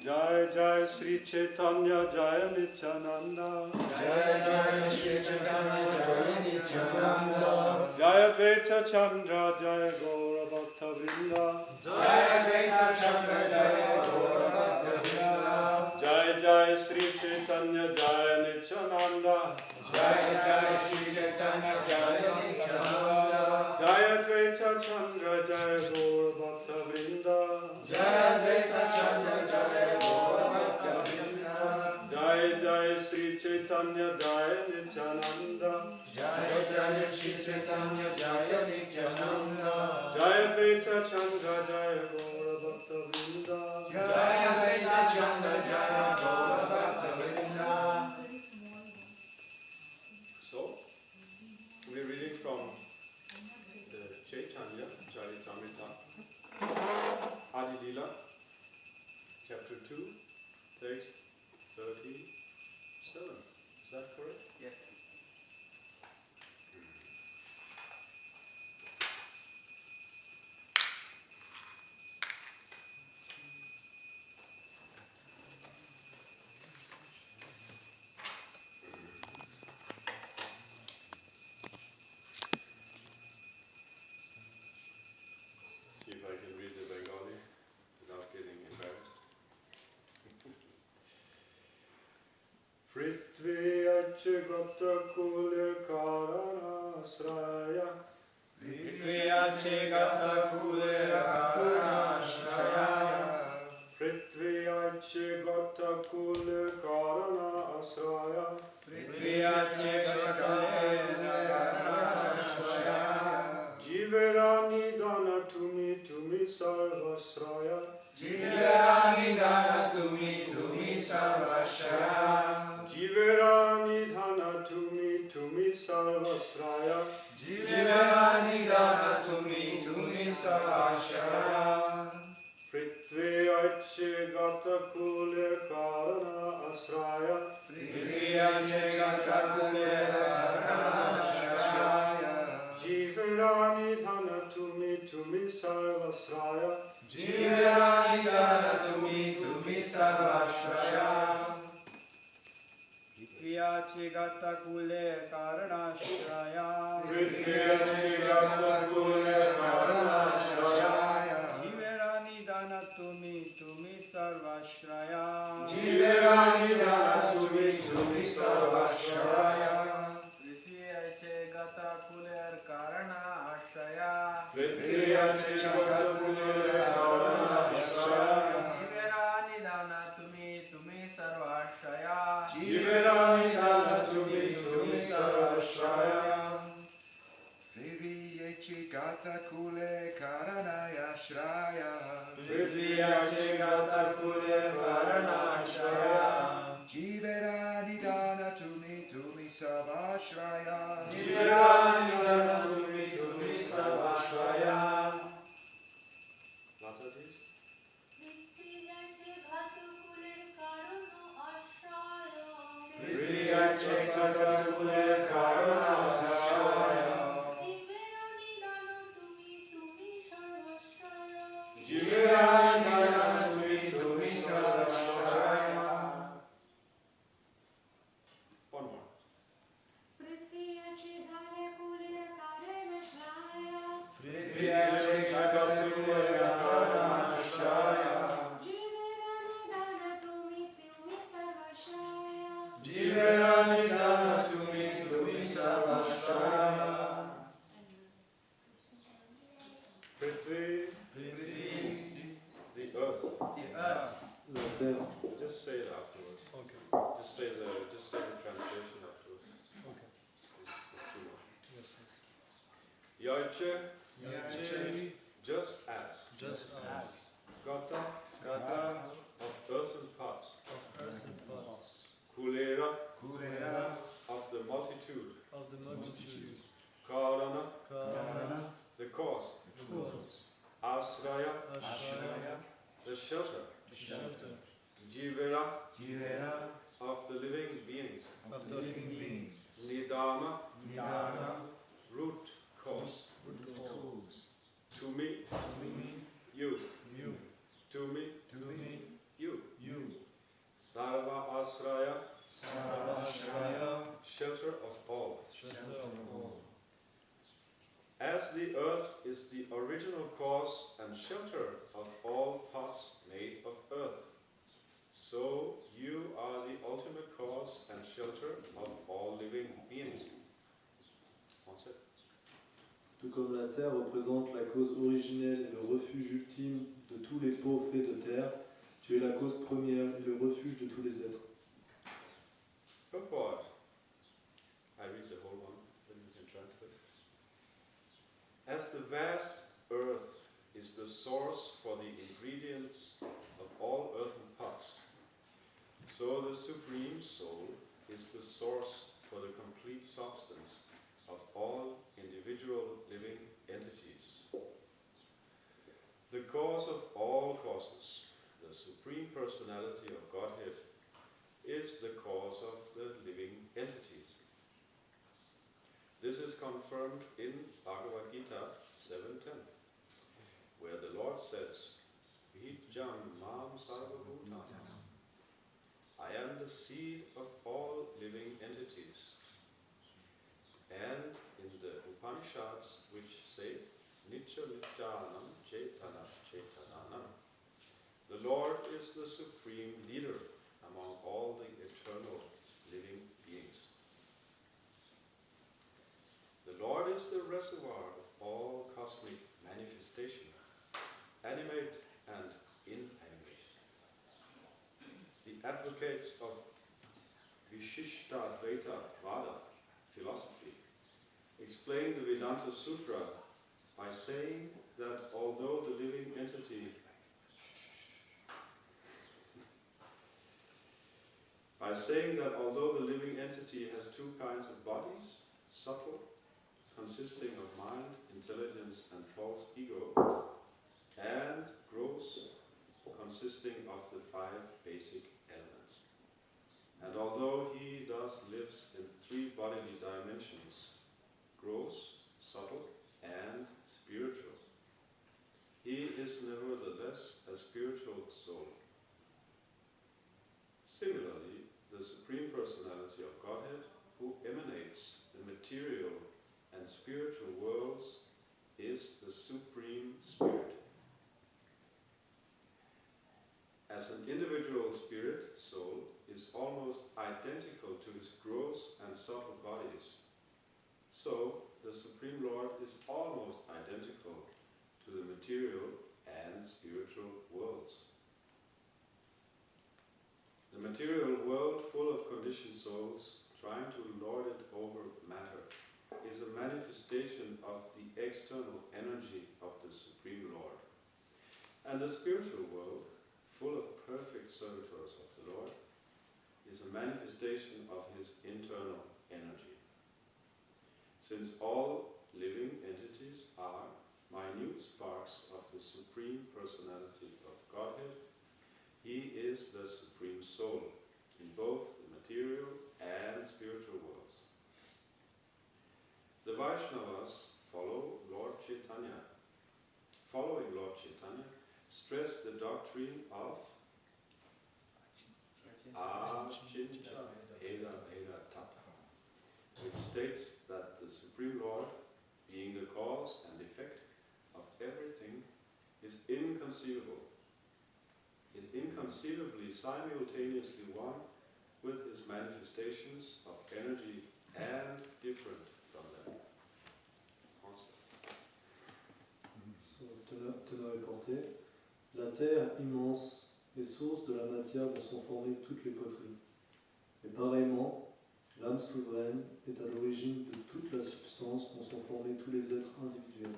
Jai Jai Sri Chaitanya Jaya Nityananda. Jai Jai Sri Chaitanya Jaya Nityananda. Jaya Advaita Chandra Jaya Gaura Bhakta Vrinda. Jaya Advaita Chandra Jaya Gaura Bhakta Vrinda. Jai Jai Sri Chaitanya Jaya Nityananda. Jai Jai Sri Chaitanya Jaya Nityananda. Jaya Advaita Chandra Jaya Gaura Bhakta Vrinda. Jaya Advaita Chandra Jaya Gaura Bhakta Vrinda. Jai Jai Sri Chaitanya Jaya Nityananda. Jaya Jaya Sri Chaitanya Jaya Nityananda. Jaya Advaita Chandra Jaya Gaura Bhakta Vrinda. Jaya Advaita Chandra Jaya Gaura Bhakta Vrinda. So, we are reading from the Chaitanya Charitamrita, Adi Lila, chapter 2, text 37. Is that correct? Yes. See if I can read the Bengali without getting embarrassed. Prithvi Achigata Kule Karanasraya. Prithvi Achigata Kule Karanasraya. Prithvi Achigata Kule Karanasraya. Prithvi Achigata Kule Karanasraya. Jiverani Dana Tumi Tumi Sarvasraya. Jiverani Dana Tumi Tumi Sarvasraya. Jiverani Dana Tumi Tumi Sarvasraya. Jiverani Dana Tumi Tumi Sarvasraya. Prithvi Achigata Kule Karana Asraya. Prithvi Achigata Kule Karanasraya. Jiverani Dana Tumi Tumi Sarvasraya. Jiverani Dana Tumi Tumi Sarvasraya. Prithvi Achigata Kule Karanasraya. Prithvi Achigata Kule Karanasraya. Jiverani Dana Tumi Tumi Sarvasraya. Jiverani Dana Tumi Tumi Sarvasraya. Prithvi Achigata Kule Karanasraya. Prithvi Achigata Kule Karanasraya. Jiverani Dana Tumi Tumi Sarvasraya. Jiverani Dana Tumi Tumi Sarvasraya. Prithvi Achigata Kule Karanasraya. Prithvi Achigata Kule Karanasraya. Jiverani Dana Tumi Tumi Sarvasraya. Jiverani Dana Tumi Tumi Sarvasraya. Lata, please. Prithvi Achigata Kule Karanasraya. Jiverani Dana Tumi Tumi Sarvasraya. One more. Prithvi Achigata Kule Karanasraya. Jiverani Dana Tumi Tumi Sarvasraya. Prithvi, the earth. Just say it afterwards. Okay. Just say the translation afterwards. Okay. Yes. Yache, Yache, just as. Just as Gata, of earth and parts. of earth and parts Kulera, Kulera, of the multitude. of the multitude, Karana, Karana, the cause. the cause, Asraya, Ashraya, the shelter. the shelter Jivera, Jivera, of the living beings. of the living beings, Nidana, Nidana, root cause. root cause, Asraya, Sarvashraya, shelter of all. shelter of all. As the earth is the original cause and shelter of all parts made of earth, so you are the ultimate cause and shelter of all living beings. Français. Tout comme la terre représente la cause originelle et le refuge ultime de tous les pots faits de terre, tu es la cause première et le refuge de tous les êtres. Purport. I read the whole one, then you can translate. As the vast earth is the source for the ingredients of all earthen pots, so the Supreme Soul is the source for the complete substance of all individual living entities. The cause of all causes, the Supreme Personality of Godhead, is the cause of the living entities. This is confirmed in Bhagavad Gita 7.10, where the Lord says, Vijjam mam sarvabhutanam. I am the seed of all living entities. And in the Upanishads, which say, Nitya Nityanam Chaitana Chaitananam, the Lord is the supreme leader among all the eternal living beings. The Lord is the reservoir of all cosmic manifestation, animate and inanimate. The advocates of Vishishtadvaita Vada philosophy explain the Vedanta Sutra by saying that although the living entity has two kinds of bodies, subtle, consisting of mind, intelligence, and false ego, and gross, consisting of the five basic elements. And although he thus lives in three bodily dimensions, gross, subtle, and spiritual, he is nevertheless a spiritual soul. Similarly, the Supreme Personality of Godhead, who emanates the material and spiritual worlds, is the Supreme Spirit. As an individual spirit, soul is almost identical to his gross and subtle bodies, so the Supreme Lord is almost identical to the material and spiritual worlds. The material world, full of conditioned souls trying to lord it over matter, is a manifestation of the external energy of the Supreme Lord. And the spiritual world, full of perfect servitors of the Lord, is a manifestation of his internal energy. Since all living entities are minute sparks of the Supreme Personality of Godhead, he is the Supreme Soul in both the material and spiritual worlds. The Vaishnavas following Lord Chaitanya, stress the doctrine of Achincha Bheda Bheda Tata, which states that the Supreme Lord, being the cause and effect of everything, is inconceivably simultaneously one with his manifestations of energy and different from them. Teneur et portée. La terre immense est source de la matière dont sont formées toutes les poteries. Et pareillement, l'âme souveraine est à l'origine de toute la substance dont sont formés tous les êtres individuels.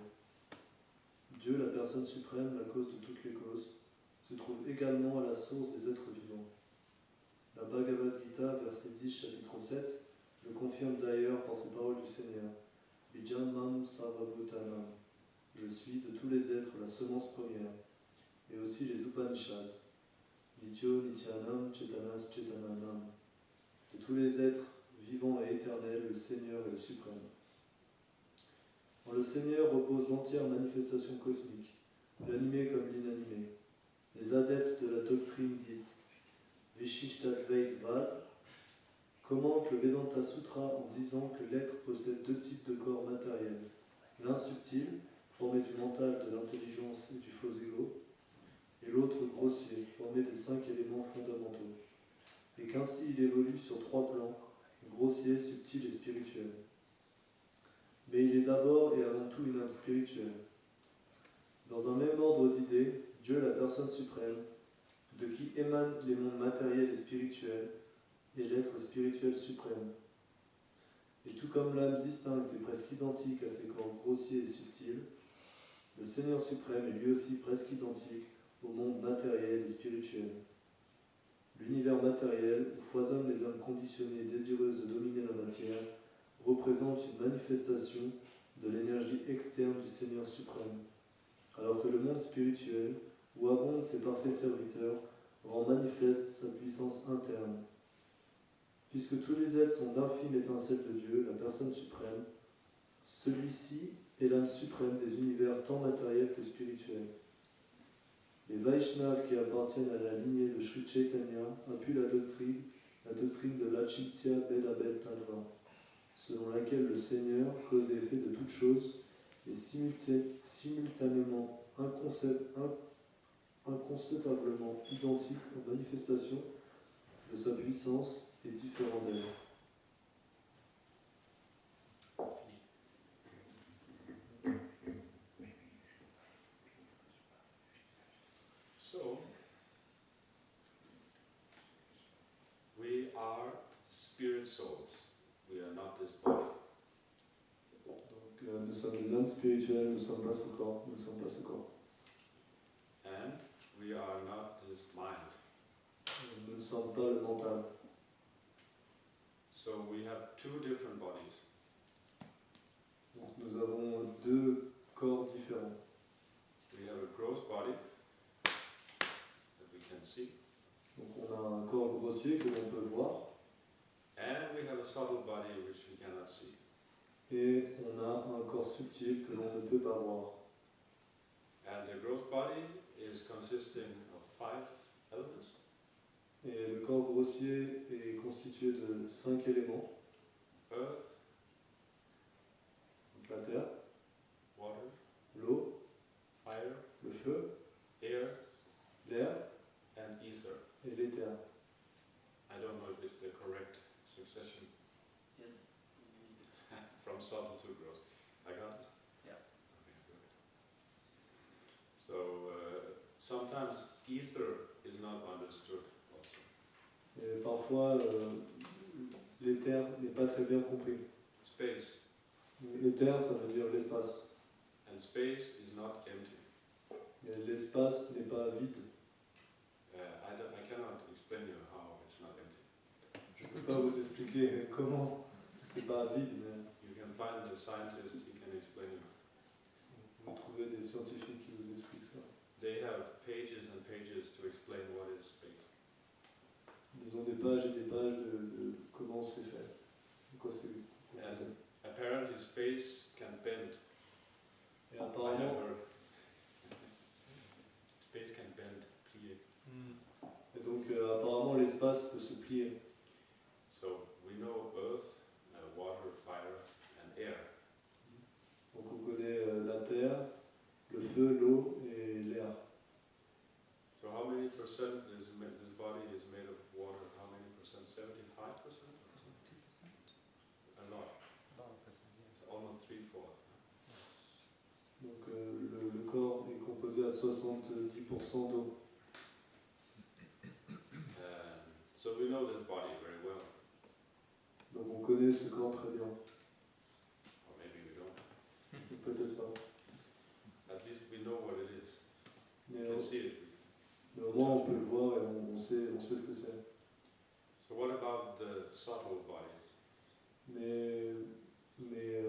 Dieu, la personne suprême, la cause de toutes les causes, se trouve également à la source des êtres vivants. La Bhagavad Gita, verset 10, chapitre 7, le confirme d'ailleurs par ces paroles du Seigneur. Vijjamam sarvabhutanam. Je suis de tous les êtres la semence première. Et aussi les Upanishads. Nityo nityanam chetanas chetananam. De tous les êtres vivants et éternels, le Seigneur est le suprême. En le Seigneur repose l'entière manifestation cosmique, l'animé comme l'inanimé. Les adeptes de la doctrine dite Vishishtatvait-vad, commente le Vedanta Sutra en disant que l'être possède deux types de corps matériels. L'un subtil, formé du mental, de l'intelligence et du faux ego, et l'autre grossier, formé des 5 éléments fondamentaux. Et qu'ainsi il évolue sur 3 plans, grossier, subtil et spirituel. Mais il est d'abord et avant tout une âme spirituelle. Dans un même ordre d'idées, Dieu, la personne suprême, de qui émanent les mondes matériels et spirituels, est l'être spirituel suprême. Et tout comme l'âme distincte est presque identique à ses corps grossiers et subtils, le Seigneur suprême est lui aussi presque identique au monde matériel et spirituel. L'univers matériel, où foisonnent les âmes conditionnées et désireuses de dominer la matière, représente une manifestation de l'énergie externe du Seigneur suprême, alors que le monde spirituel, où abondent ses parfaits serviteurs, rend manifeste sa puissance interne. Puisque tous les êtres sont d'infimes étincelles de Dieu, la personne suprême, celui-ci est l'âme suprême des univers tant matériels que spirituels. Les Vaishnavas qui appartiennent à la lignée de Sri Chaitanya appuient la doctrine de l'Achitya Bhedabhed Tattva, selon laquelle le Seigneur, cause et effet de toutes choses, est simultanément inconcevablement identique aux manifestations de sa puissance et différent d'elle. So, we are spirit souls. We are not this body. Donc nous sommes des âmes spirituelles, nous ne sommes pas ce corps, nous ne sommes pas ce corps. And we are not this mind. Nous ne sommes pas le mental. So we have two different bodies. Donc nous avons deux corps différents. We have a gross body that we can see, Donc on a un corps grossier que l'on peut voir, and we have a subtle body which we cannot see. et on a un corps subtil que l'on ne peut pas voir. And the gross body is consisting of 5 elements. Et le corps grossier est constitué de 5 éléments, Earth, donc la terre, water, l'eau, fire, le feu, air, l'air and ether. et l'éther. I don't know if it's the correct succession Yes. from subtle to gross. I got it? Yeah. Okay, good. So sometimes ether is not understood also. Et parfois, l'éther n'est pas très bien compris. Space. L'éther, ça veut dire l'espace. And space is not empty. Et l'espace n'est pas vide. I cannot explain you how it's not empty. Je ne peux pas vous expliquer comment c'est pas vide, mais You can find a scientist who can explain you. vous trouvez des scientifiques qui vous expliquent ça. They have pages and pages to explain what is space. Ils ont des pages et des pages de comment c'est fait. De quoi c'est composé. Apparently space can bend. Et I have apparemment, heard. Space can bend, plier. et donc, apparemment l'espace peut se plier. So we know earth, water, fire, and air. Donc on connaît la terre, le feu, l'eau et l'air. So how many percent this body is made of water? How many percent? 75%? A lot. It's almost 3/4. Donc le corps est composé à 70% d'eau. So we know this body very well, Donc on connaît ce corps très bien. or maybe we don't. Ou peut-être pas. At least we know what it is. Mais, We can see it. mais au moins on peut le voir et on sait ce que c'est. So what about the subtle body? Mais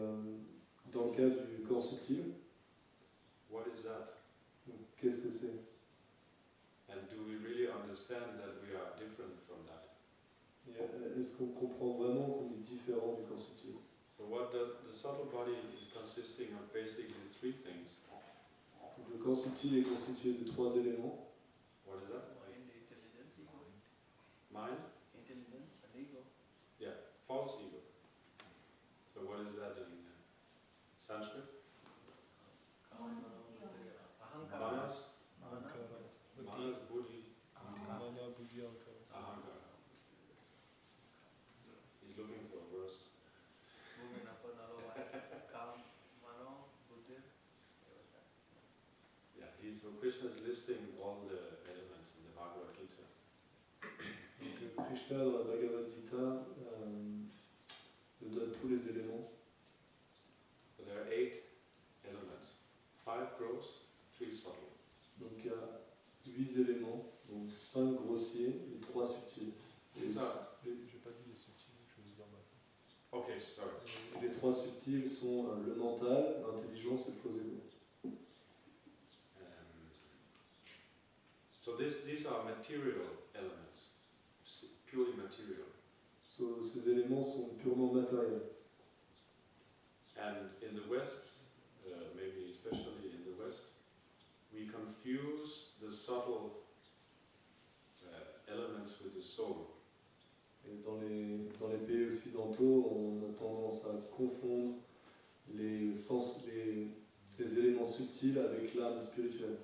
dans le cas du corps subtil, What is that? qu'est-ce que c'est? And do we really understand that we are different from that? Et est-ce qu'on comprend vraiment qu'on est différent du corps subtil? So what the subtle body is consisting of basically 3 things. Donc, le corps subtil est constitué de 3 éléments. What is that? mind? Intelligence and ego. Yeah, false ego. So what is that in Sanskrit? Ahankara. Manas, Ankara. manas, buddhi, Mana, buddhi, ankara. ahankara. He's looking for a verse. Moving up and all over. Kam, Mano, Buddhi. Yeah, so Krishna is listing all the elements in the Bhagavad Gita. Donc Krishna dans la Bhagavad Gita nous donne tous les éléments. So there are 8 elements. 5 gross, 3 subtle. Donc il y a 8 éléments, donc 5 grossiers et 3 subtils. Et These are, Je n'ai pas dit les subtils, je vais vous dire maintenant. okay, sorry. les 3 subtils sont le mental, l'intelligence et le faux ego. So these are material elements, purely material. Ces éléments sont purement matériels. And in the West, maybe especially in the West, we confuse the subtle elements with the soul. Et dans les pays occidentaux, on a tendance à confondre les éléments subtils avec l'âme spirituelle.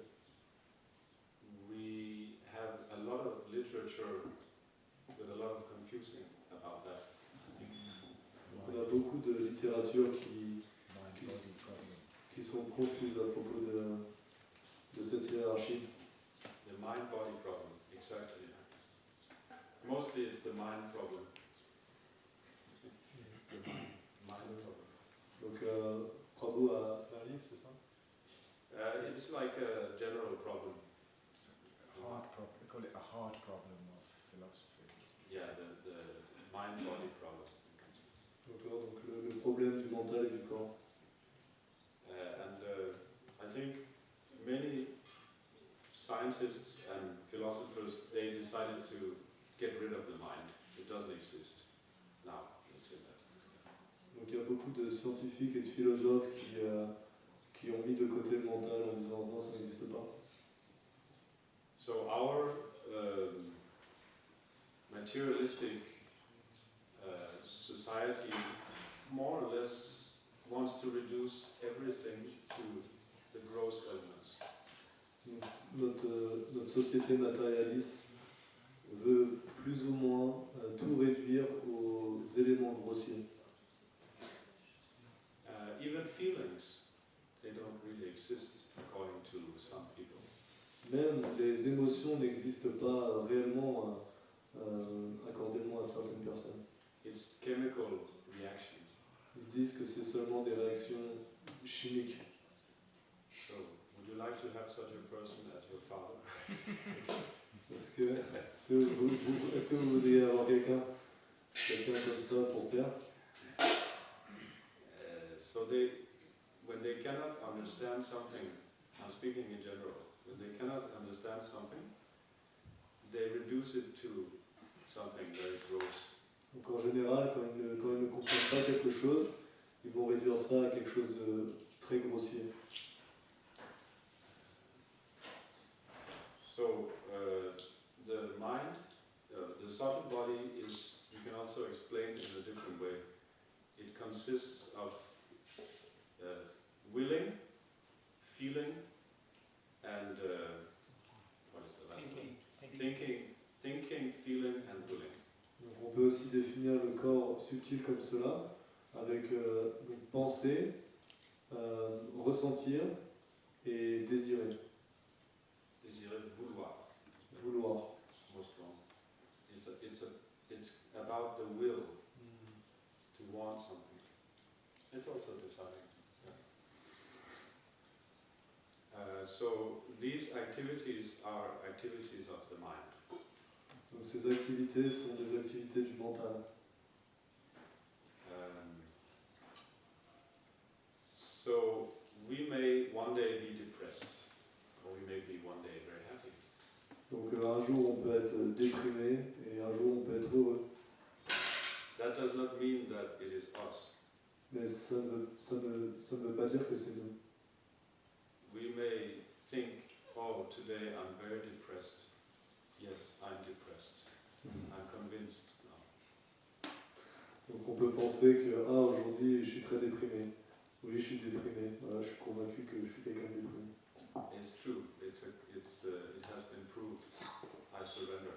We have a lot of literature with a lot of confusing about that, I think. On a beaucoup de littérature qui Mind-body problem. sont confuses à propos de cette hiérarchie. The mind-body problem, exactly. Mostly it's the mind problem. The mind problem. Donc Prabhu a C'est un livre, c'est ça? It's like a general problem. Heart problem. They call it a heart problem of philosophy. Yeah, the mind-body problem. donc le problème du mental et du corps. I think many scientists and philosophers, they decided to get rid of the mind. It doesn't exist now. Let's say that. Donc il y a beaucoup de scientifiques et de philosophes qui ont mis de côté le mental en disant non, ça n'existe pas. So our materialistic society more or less wants to reduce everything to the gross elements. Donc, notre société matérialiste veut plus ou moins tout réduire aux éléments grossiers. Even feelings, they don't really exist according to some people. Même les émotions n'existent pas réellement accordément à certaines personnes. It's chemical reactions. Ils disent que c'est seulement des réactions chimiques. So, would you like to have such a person as your father? Est-ce que vous voudriez avoir quelqu'un comme ça pour père? So when they cannot understand something, I'm speaking in general, when they cannot understand something, they reduce it to something very gross. Donc en général, quand ils ne comprennent pas quelque chose, ils vont réduire ça à quelque chose de très grossier. So the mind, the subtle body is, you can also explain in a different way. It consists of willing, feeling, and what is the last one? Thinking, feeling, and willing. Donc on peut aussi définir le corps subtil comme cela, avec donc penser, ressentir et désirer. Désirer, vouloir. Vouloir. Most wrong. It's about the will to want something. It's also desiring. So these activities are activities of the mind. Donc ces activités sont des activités du mental. So we may one day be depressed, or we may be one day very happy. Donc un jour on peut être déprimé et un jour on peut être heureux. That does not mean that it is us. Mais ça ne veut pas dire que c'est nous. We may think, oh, today I'm very depressed. Yes, I'm depressed. I'm convinced now. Donc on peut penser que aujourd'hui je suis très déprimé. Oui, je suis déprimé. Voilà, je suis convaincu que je suis quelqu'un de déprimé. It's true. It has been proved. I surrender.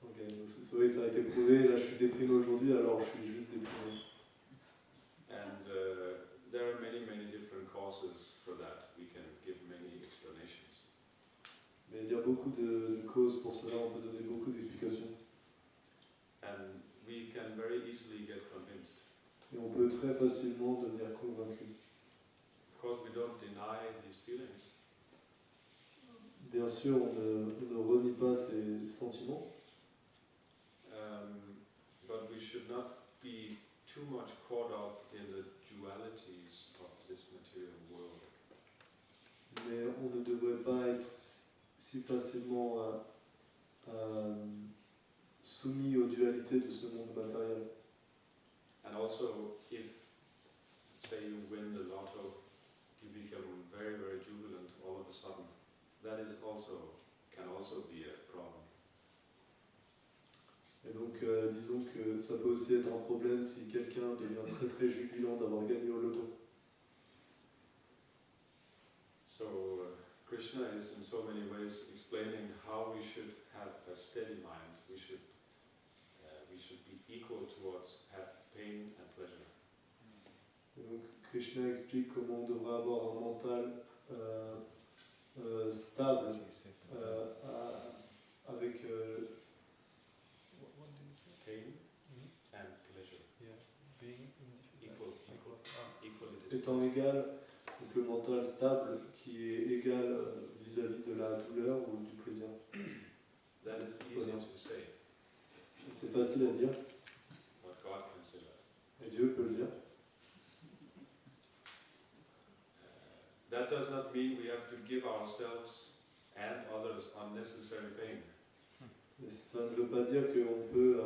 Ok, donc c'est vrai que ça a été prouvé. Là, je suis déprimé aujourd'hui, alors je suis juste déprimé. And there are many, many different causes for that. We can give many explanations. Mais il y a beaucoup de causes pour cela. On peut donner beaucoup d'explications. And we can very easily get convinced. Et on peut très facilement devenir convaincu. Of course, we don't deny these feelings. Bien sûr, on ne renie pas ces sentiments. But we should not be too much caught up in the dualities of this material world. Mais on ne devrait pas être si facilement soumis aux dualités de ce monde matériel. And also, if, say, you win the lotto, you become very, very jubilant all of a sudden, that is can also be a problem. Et donc, disons que ça peut aussi être un problème si quelqu'un devient très très jubilant d'avoir gagné au loto. So, Krishna is in so many ways explaining how we should have a steady mind. We should be equal towards pain and pleasure. Et donc, Krishna explique comment on devrait avoir un mental stable avec What did you say? Pain Mm-hmm. and pleasure. Yeah, being Equally étant égal, donc le mental stable qui est égal vis-à-vis de la douleur ou du plaisir. That is easy to say, C'est facile à dire, but God can say that. et Dieu peut le dire. That does not mean we have to give ourselves and others unnecessary pain. Mais ça ne veut pas dire qu'on peut,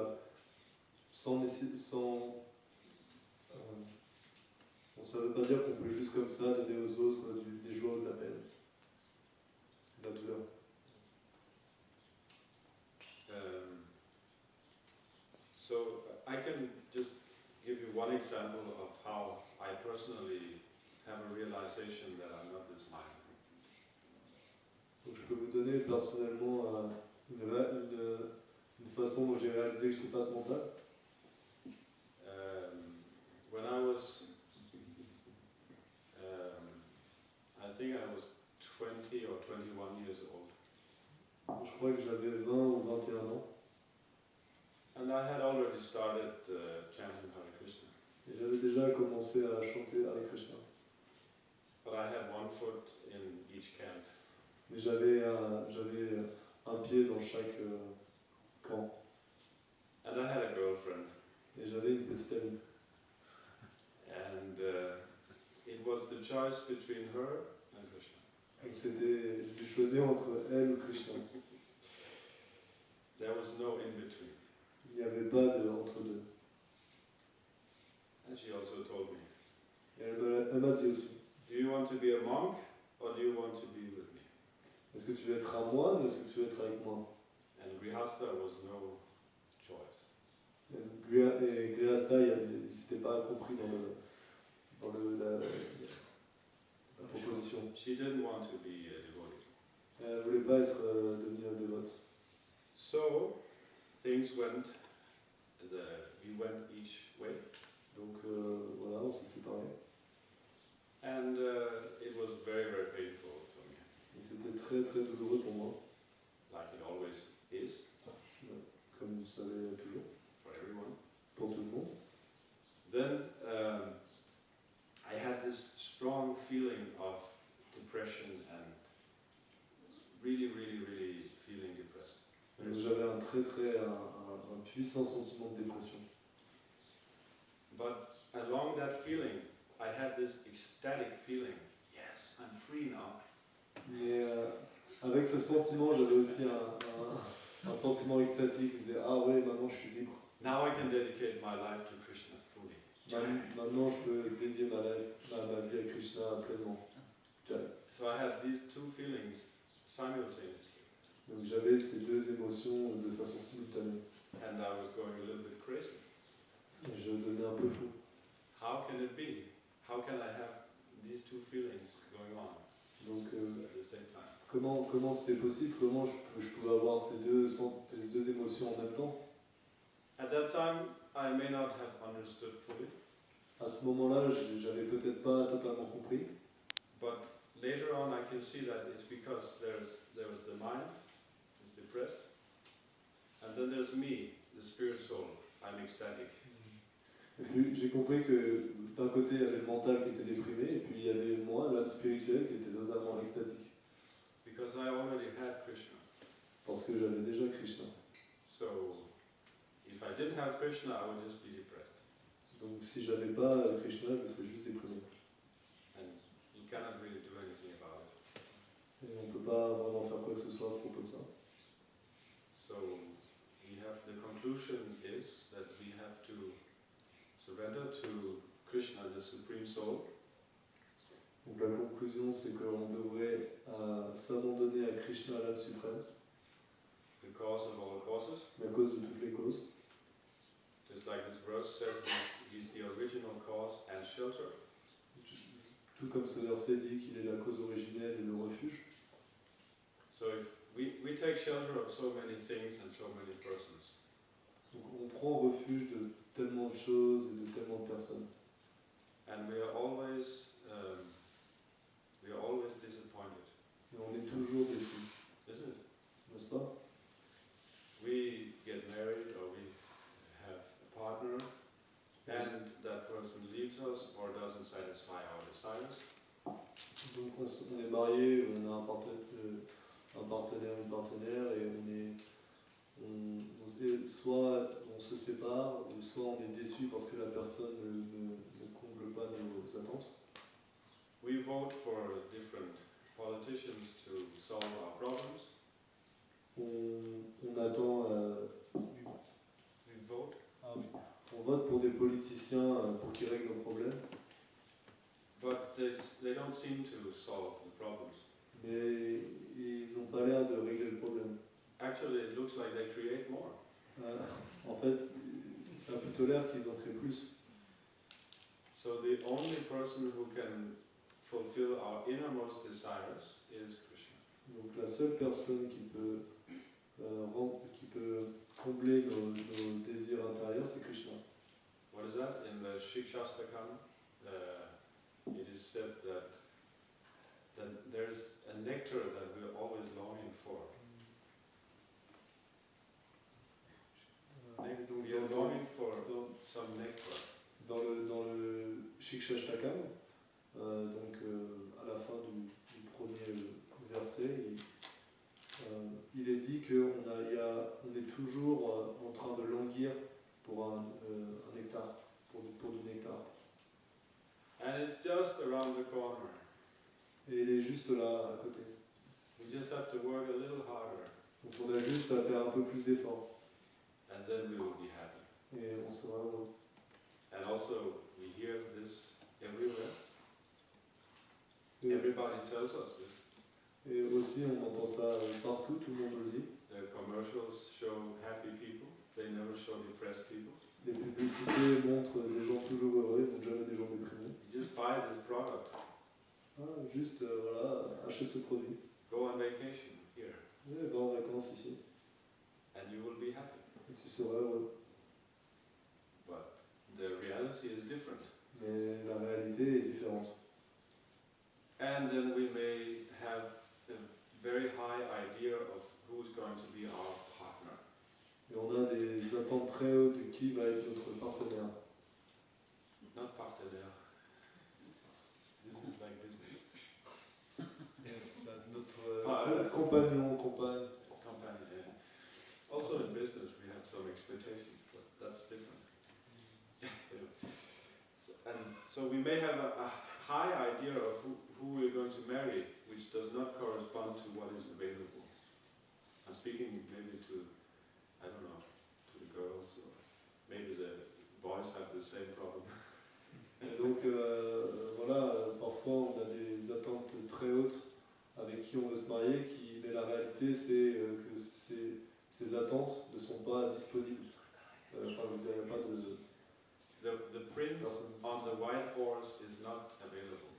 ça veut pas dire qu'on peut juste comme ça donner aux autres des joies ou de la peine, de la douleur. So I can just give you one example of how I personally have a realization that I'm not this mind. Donc je peux vous donner personnellement une façon dont j'ai réalisé que je n'étais pas ce mental. When I was, I think I was 20 or 21 years old. Je crois que j'avais 20 ou 21 ans. And I had already started chanting Hare Krishna. Et j'avais déjà commencé à chanter Hare Krishna. But I had one foot in each camp. Mais j'avais un pied dans chaque camp. And I had a girlfriend. Et j'avais une petite amie. And it was the choice between her and Krishna. Donc j'ai dû choisir entre elle ou Krishna. There was no in between. Il n'y avait pas entre deux. And she also told me, Et elle m'a dit aussi, do you want to be a monk or do you want to be with me? est-ce que tu veux être un moine ou est-ce que tu veux être avec moi? And Grihastha was no choice. Et Grihastha, il ne s'était pas compris dans la proposition. She didn't want to be a devotee. Elle ne voulait pas devenir dévote. So things went, we went each way. Donc voilà, on s'est séparés. And it was very, very painful for me, Et c'était très très douloureux pour moi, like it always is comme vous le savez toujours, for everyone. pour tout le monde. Then I had this strong feeling of depression and really, really, really feeling depressed. Donc j'avais un puissant sentiment de dépression. But along that feeling, I had this ecstatic feeling. Yes, I'm free now. Mais avec ce sentiment, j'avais aussi un sentiment extatique. Je me disais, ah ouais, maintenant je suis libre. Now I can dedicate my life to Krishna fully. Maintenant je peux dédier ma vie à Krishna pleinement. So I had these two feelings simultaneously. Donc j'avais ces deux émotions de façon simultanée. and I was going a little bit crazy. Et je devenais un peu fou. How can it be? How can I have these two feelings going on Donc, at the same time? comment c'était possible? Comment je pouvais avoir ces deux émotions en même temps? At that time, I may not have understood fully, À ce moment-là, j'avais peut-être pas totalement compris, but later on I can see that it's because there was the mind, is depressed, and then there's me, the spirit soul, I'm ecstatic. et puis j'ai compris que d'un côté il y avait le mental qui était déprimé, et puis il y avait moi, l'âme spirituelle, qui était totalement extatique, Because I already had Krishna. parce que j'avais déjà Krishna. So, if I didn't have Krishna, I would just be depressed. Donc si j'avais pas Krishna, je serais juste déprimé. And you cannot really do anything about it. Et on peut pas vraiment faire quoi que ce soit à propos de ça. So, the conclusion is that we have to surrender to Krishna, the Supreme Soul. Donc la conclusion, c'est qu'on devrait s'abandonner à Krishna, l'âme suprême, The cause of all causes. la cause de toutes les causes. Just like this verse says, he's the original cause and shelter. Tout comme ce verset dit qu'il est la cause originelle et le refuge. So if we take shelter of so many things and so many persons. Donc on prend refuge de tellement de choses et de tellement de personnes. And we are always disappointed. Et on est toujours déçus, Isn't it? n'est-ce pas? We get married or we have a partner and that person leaves us or doesn't satisfy our desires. Donc on est marié, on a un partenaire, une partenaire, et soit on se sépare, ou soit on est déçu parce que la personne ne comble pas nos attentes. We vote for different politicians to solve our problems. On attend, We vote. on vote pour des politiciens pour qu'ils règlent nos problèmes, But they don't seem to solve the problems. mais ils n'ont pas l'air de régler le problème. Actually, it looks like they create more. En fait, ça a plutôt l'air qu'ils en créent plus. So the only person who can fulfill our innermost desires is Krishna. Donc la seule personne qui peut combler nos désirs intérieurs, c'est Krishna. What is that? In the Shikshastakam, it is said that there's a nectar that we're always longing for. We are longing for some nectar. Dans le Shikshastakam, donc à la fin du premier verset, il est dit qu'on est toujours en train de languir pour un nectar, pour du nectar. And it's just around the corner. Et il est juste là, à côté. We just have to work a little harder, Donc on a juste à faire un peu plus d'efforts, and then we will be happy. et on sera heureux. And also, we hear this everywhere. Et, Everybody tells us this. et aussi on entend ça partout, tout le monde le dit. The commercials show happy people. They never show depressed people. Les publicités montrent des gens toujours heureux, ils montrent jamais des gens déprimés. You just buy this product. Juste, voilà, achète ce produit. Go on vacation here, Et va en vacances ici, and you will be happy. et tu seras heureux. But the reality is different. Mais la réalité est différente. And then we may have a very high idea of who's going to be our partner. Et on a des attentes très hautes de qui va être notre partenaire. Not partenaire. This is like business. Yes, notre Compagnon, compagne. Company. Yeah. Also in business we have some expectations, but that's different. So we may have a high idea of who we're going to marry, which does not correspond to what is available. I'm speaking maybe to, I don't know, to the girls, or maybe the boys have the same problem. Et donc voilà, parfois on a des attentes très hautes avec qui on veut se marier, mais la réalité c'est que ces attentes ne sont pas disponibles. Enfin, je veux dire, il n'y a pas de The prince personne. on the white horse is not available.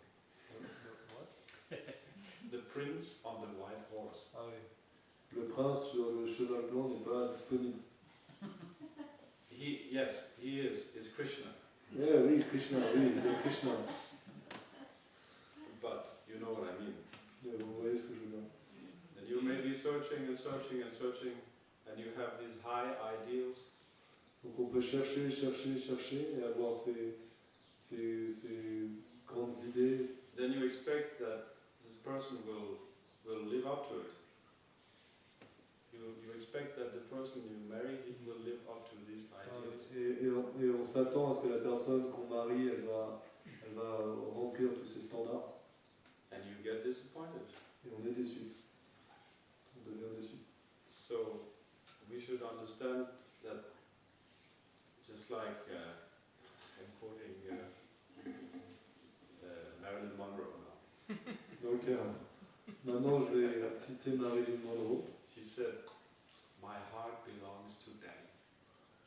The prince on the white horse. Ah oui. Le prince sur le cheval blanc n'est pas disponible. Yes, he is. It's Krishna. Eh oui, Krishna, oui, il y a Krishna. But you know what I mean. Mais vous voyez ce que je veux dire. And you may be searching and searching and searching, and you have these high ideals. Donc on peut chercher, chercher, chercher et avoir ces grandes idées. Then you expect that this person will live up to it. You expect that the person you marry will live up to these ideals. Et on s'attend à ce que la personne qu'on marie, elle va remplir tous ces standards. And you get disappointed. Et on est déçu. On devient déçu. So we should understand that, just like I'm quoting Marilyn Monroe now. Donc maintenant je vais citer Marilyn Monroe. She said, "My heart belongs to Daddy."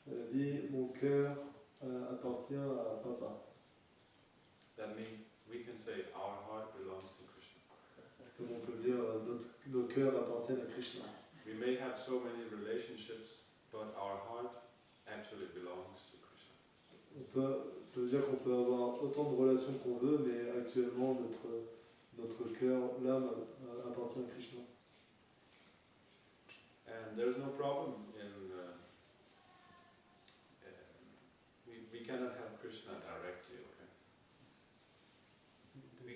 Elle a dit mon cœur appartient à papa. That means we can say our heart belongs to Krishna. Comme on peut dire nos cœurs appartiennent à Krishna. We may have so many relationships, but our heart actually belongs to Krishna. Ça veut dire qu'on peut avoir autant de relations qu'on veut, mais actuellement notre cœur, l'âme appartient à Krishna. And there's no problem in we cannot have Krishna directly, okay?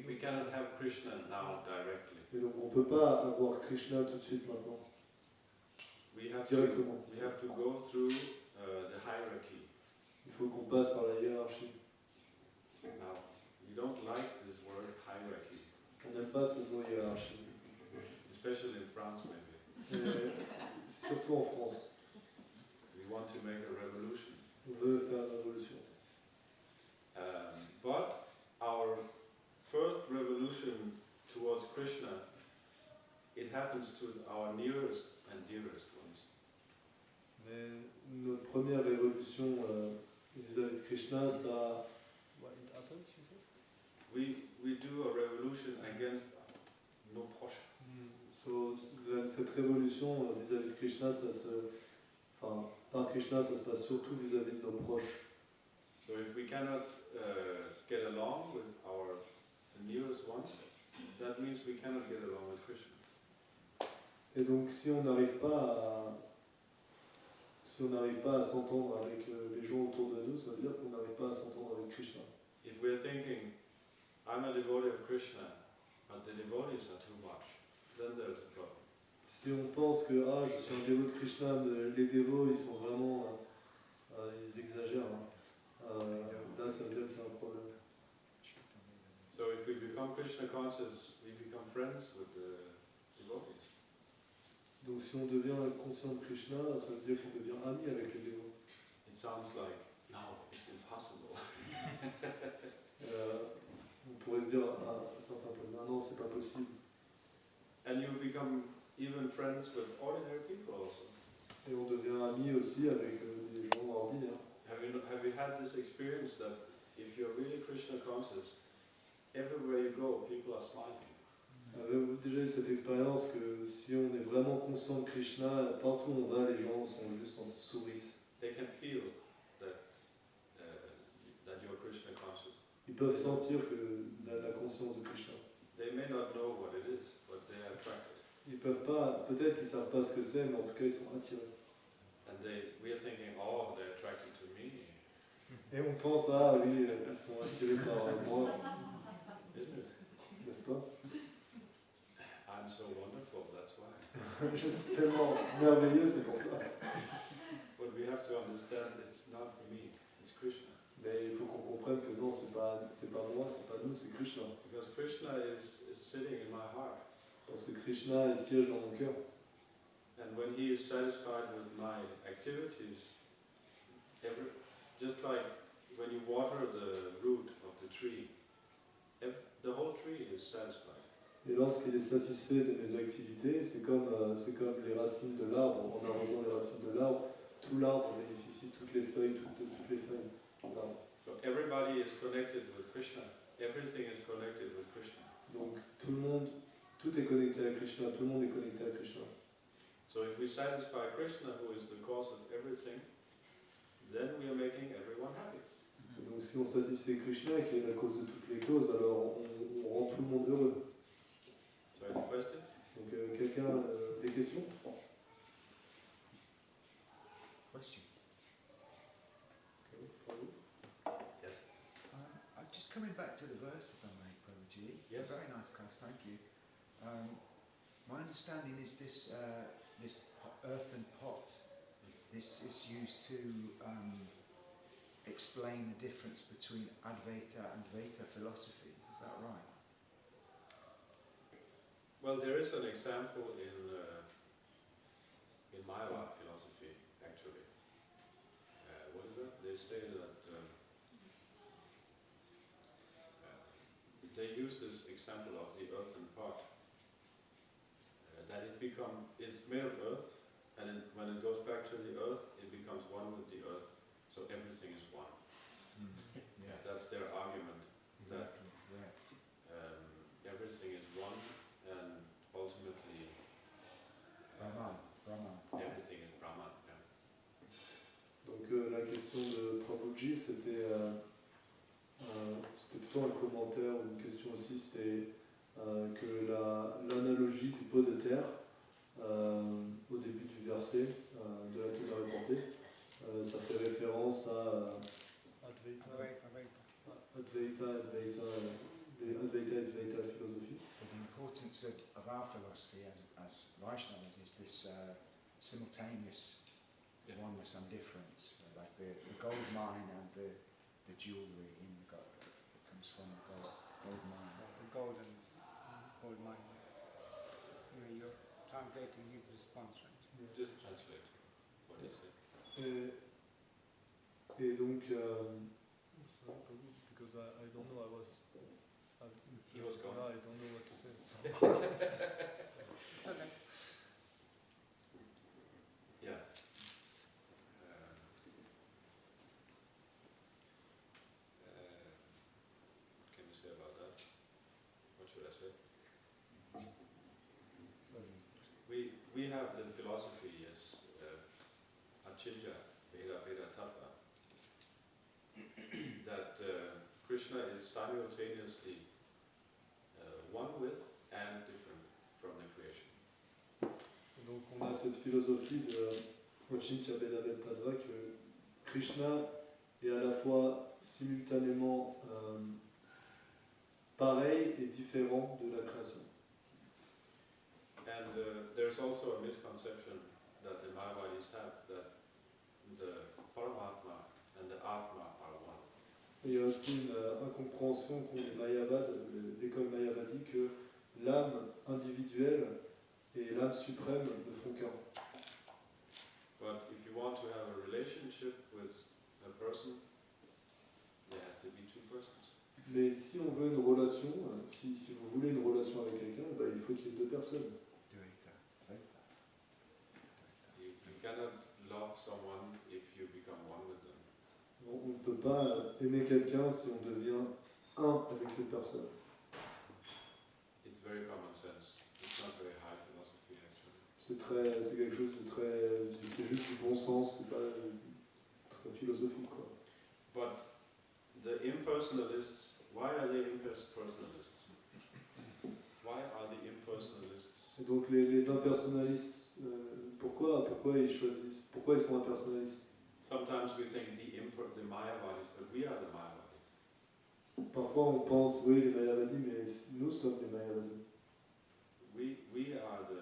We cannot have Krishna now directly. Et donc on ne peut pas avoir Krishna tout de suite maintenant, We have directement. to go through the hierarchy. Il faut qu'on passe par la hiérarchie. Now, we don't like this word hierarchy, On n'aime pas ce mot hiérarchie, especially in France maybe. et surtout en France. We want to make a revolution. On veut faire la révolution. But our first revolution towards Krishna, it happens to our nearest and dearest ones. Mais notre première révolution vis-à-vis de Krishna, ça, What it happens, you say? We do a revolution against nos proches. cette révolution vis-à-vis de Krishna, enfin, par Krishna, ça se passe surtout vis-à-vis de nos proches. So if we cannot get along with our nearest ones, that means we cannot get along with Krishna. Et donc, si on n'arrive pas à s'entendre avec les gens autour de nous, ça veut dire qu'on n'arrive pas à s'entendre avec Krishna. If we're thinking, I'm a devotee of Krishna, but the devotees are too much, then there's a problem. Si on pense que je suis un dévot de Krishna, mais les dévots ils sont vraiment ils exagèrent, là ça veut dire qu'il y a un problème. So if we become Krishna conscious, we become friends with the devotees. Donc si on devient conscient de Krishna, ça veut dire qu'on devient ami avec les dévots. It sounds like, no, it's impossible. On pourrait se dire certains pourraient dire non, c'est pas possible. And you become even friends with ordinary people also. Et on devient ami aussi avec des gens ordinaires. Have you had this experience that if you're really Krishna conscious, everywhere you go, people are smiling? Avez-vous déjà eu cette expérience que si on est vraiment conscient de Krishna, partout où on va, les gens sont juste en sourire. They can feel that you're Krishna conscious. Ils peuvent sentir que la conscience de Krishna. They may not know what it is, but they are attracted. Ils peuvent pas, peut-être qu'ils savent pas ce que c'est, mais en tout cas ils sont attirés. And we are thinking, oh, they're attracted to me. Et on pense oui, ils sont attirés par moi, Isn't it? n'est-ce pas? I'm so wonderful, that's why. Je suis tellement merveilleux, c'est pour ça. But we have to understand it's not me, it's Krishna. Mais il faut qu'on comprenne que non, c'est pas moi, c'est pas nous, c'est Krishna. Because Krishna is sitting in my heart. Parce que Krishna est siège dans mon cœur. And when he is satisfied with my activities, just like when you water the root of the tree, the whole tree is satisfied. Et lorsqu'il est satisfait de mes activités, c'est comme les racines de l'arbre. En arrosant les racines de l'arbre, tout l'arbre bénéficie, toutes les feuilles, toutes les feuilles de l'arbre. So everybody is connected with Krishna. Everything is connected with Krishna. Donc tout le monde, tout est connecté à Krishna, tout le monde est connecté à Krishna. So if we satisfy Krishna, who is the cause of everything, then we are making everyone happy. Et donc si on satisfait Krishna, qui est la cause de toutes les causes, alors on rend tout le monde heureux. So any question? Donc quelqu'un, des questions? Question. Okay, Prabhu. Yes. I'm just coming back to the verse, if I may, Prabhuji. Yes. Very nice class, thank you. My understanding is this earthen pot, this is used to explain the difference between Advaita and Dvaita philosophy. Is that right? Well, there is an example in Mayavad philosophy, actually. What is it? They say that they use this example of the earthen pot, that it's made of earth, and when it goes back to the earth, it becomes one with the earth, so everything is one. Yes. That's their argument, that Exactly. Yes. everything is one, and ultimately Brahman. everything is Brahman. Yeah. Donc la question de Prabhuji, c'était plutôt un commentaire ou une question aussi, c'était que l'analogie du pot de terre, au début du verset de la Torah reportée, ça fait référence à Advaita. Advaita et Dvaita philosophie. But the importance of our philosophy as Vaishnavas is this simultaneous oneness and difference, like the gold mine and the jewellery in the gold that comes from the gold mine. The gold mine. You're translating his response, right? Just translate what he said. Et donc, Sorry, Prabhu, because I don't know, He was gone. I don't know what to say. It's okay. Yeah. What can you say about that? What should I say? We have the philosophy as Achilya, Veda Tattva, that Krishna is simultaneously one with and different from the creation. donc on a cette philosophie de Ochintya Vedabed Tattva que Krishna est à la fois simultanément pareil et différent de la création. And there's also a misconception that the Mayavadis have that the Paramatma and the Atma are one. Et il y a aussi une incompréhension qu'ont les Mayavad, l'école Mayavadi, que l'âme individuelle et l'âme suprême ne font qu'un. But if you want to have a relationship with a person, there has to be two persons. Mais si on veut une relation, si vous voulez une relation avec quelqu'un, ben, il faut qu'il y ait deux personnes. Dvaita. You cannot love someone if you become one with them. On ne peut pas aimer quelqu'un si on devient un avec cette personne. It's very common sense. It's not very high philosophy actually. C'est quelque chose de très, c'est juste du bon sens, c'est pas très philosophique quoi. But the impersonalists, why are they impersonalists? Why are the impersonalists? Et donc les impersonnalistes, pourquoi ils sont impersonnalistes? Sometimes we think the Mayavadis, but we are the Mayavadis. Parfois on pense, oui les Mayavadis, mais nous sommes les Mayavadis. We are the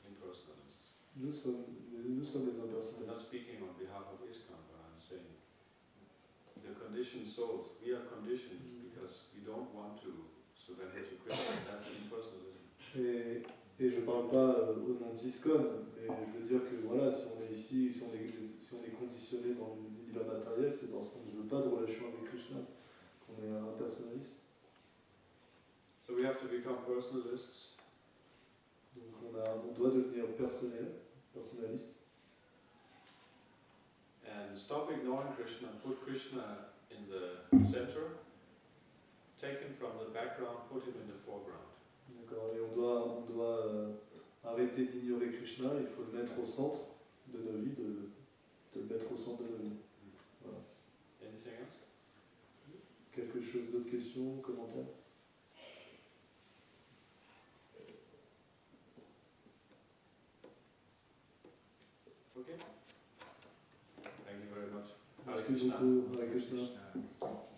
impersonalists. Nous sommes les I'm not impersonnalistes. speaking on behalf of ISKCON, but I'm saying the conditioned souls, we are conditioned because we don't want to surrender to Krishna. That's impersonalism. Et je parle pas au nom d'ISKCON, mais je veux dire que voilà, si on est ici, si on est conditionné dans l'univers matériel, c'est parce qu'on ne veut pas de relation avec Krishna, qu'on est un personnaliste. So we have to become personalists. Donc on doit devenir personnaliste. And stop ignoring Krishna, put Krishna in the center, take him from the background, put him in the foreground. D'accord. Et on doit arrêter d'ignorer Krishna, il faut le mettre au centre de nos vies, de le mettre au centre de nos vies. Voilà. Anything else? Quelque chose d'autre, questions, commentaires? Okay. Thank you very much. Hare Merci Krishna. beaucoup, Hare Krishna. Krishna.